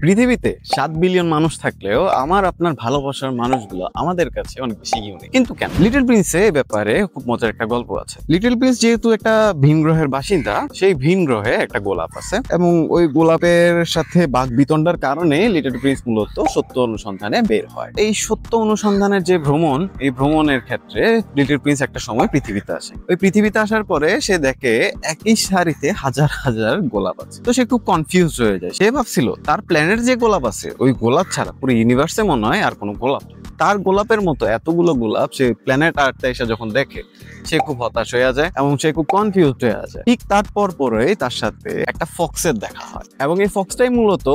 পৃথিবীতে 7 বিলিয়ন মানুষ থাকলেও আমার আপনার ভালোবাসার মানুষগুলো আমাদের কাছে অনেক বেশি ইউনিক। কিন্তু কেন? লিটল প্রিন্সে এই ব্যাপারে খুব মজার একটা গল্প আছে। লিটল প্রিন্স যেহেতু একটা ভিন গ্রহের বাসিন্দা, সেই ভিন গ্রহে একটা গোলাপ আছে এবং ওই গোলাপের সাথে বাক বিতণ্ডার কারণে লিটল প্রিন্স মূলত সত্য অনুসন্ধানে বের হয়। এই সত্য অনুসন্ধানের যে ভ্রমণ, এই ভ্রমণের ক্ষেত্রে লিটল প্রিন্স একটা সময় পৃথিবীতে আসে। ওই পৃথিবীতে আসার পরে সে দেখে একই সারিতে হাজার হাজার গোলাপ আছে। তো সে খুব কনফিউজ হয়ে যায়। সে ভাবছিল তার প্ল্যানেট যে গোলাপ আছে, ওই গোলাপ ছাড়া পুরো ইউনিভার্সে মনে হয় আর কোনো গোলাপ নেই। তার গোলাপের মতো এতগুলো গোলাপ সে প্ল্যানেট আর্থে এসে যখন দেখে, সে খুব হতাশ হয়ে যায় এবং সে খুব কনফিউজড হয়ে যায়। ঠিক তারপর পরেই তার সাথে একটা ফক্সের দেখা হয় এবং এই ফক্সটাই মূলত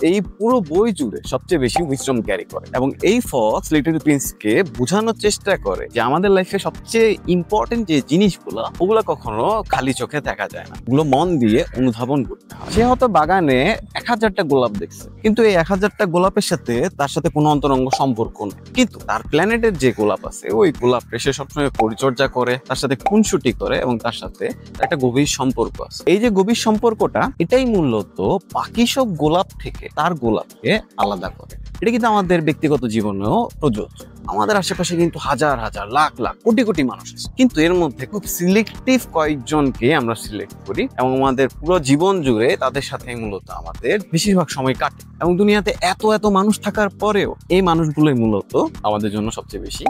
এই পুরো বই জুড়ে সবচেয়ে বেশি উইজডম ক্যারি করে। এবং এই ফক্স লিটল প্রিন্সকে বোঝানোর চেষ্টা করে যে আমাদের লাইফে সবচেয়ে ইম্পর্টেন্ট যে জিনিসগুলো, ওগুলো কখনো খালি চোখে দেখা যায় না, ওগুলো মন দিয়ে অনুধাবন করতে হয়। সে হয়তো বাগানে 1000টা গোলাপ দেখছে, কিন্তু এই 1000টা গোলাপের সাথে তার সাথে কোনো অন্তরঙ্গ সম্পর্ক নেই। কিন্তু তার প্ল্যানেটের যে গোলাপ আছে, ওই গোলাপকে সে সবসময় পরিচর্যা করে, তার সাথে খুনসুটি করে এবং তার সাথে একটা গভীর সম্পর্ক আছে। এই যে গভীর সম্পর্কটা, এটাই মূলত বাকি সব গোলাপ থেকে তার গোলাপকে আলাদা করে। এটা কিন্তু আমাদের ব্যক্তিগত জীবনেও প্রযোজ্য। আমাদের আশেপাশে কিন্তু হাজার হাজার লাখ লাখ কোটি কোটি মানুষ আছে, কিন্তু এর মধ্যে খুব সিলেক্টিভ কয়েকজনকে আমরা সিলেক্ট করি এবং আমাদের পুরো জীবন জুড়ে তাদের সাথে মূলত আমাদের বেশিরভাগ সময় কাটে। এবং দুনিয়াতে এত এত মানুষ থাকার পরেও এই মানুষগুলোই মূলত আমাদের জন্য সবচেয়ে বেশি,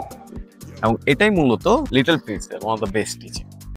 এবং এটাই মূলত লিটল প্রিন্সের one of the best teacher.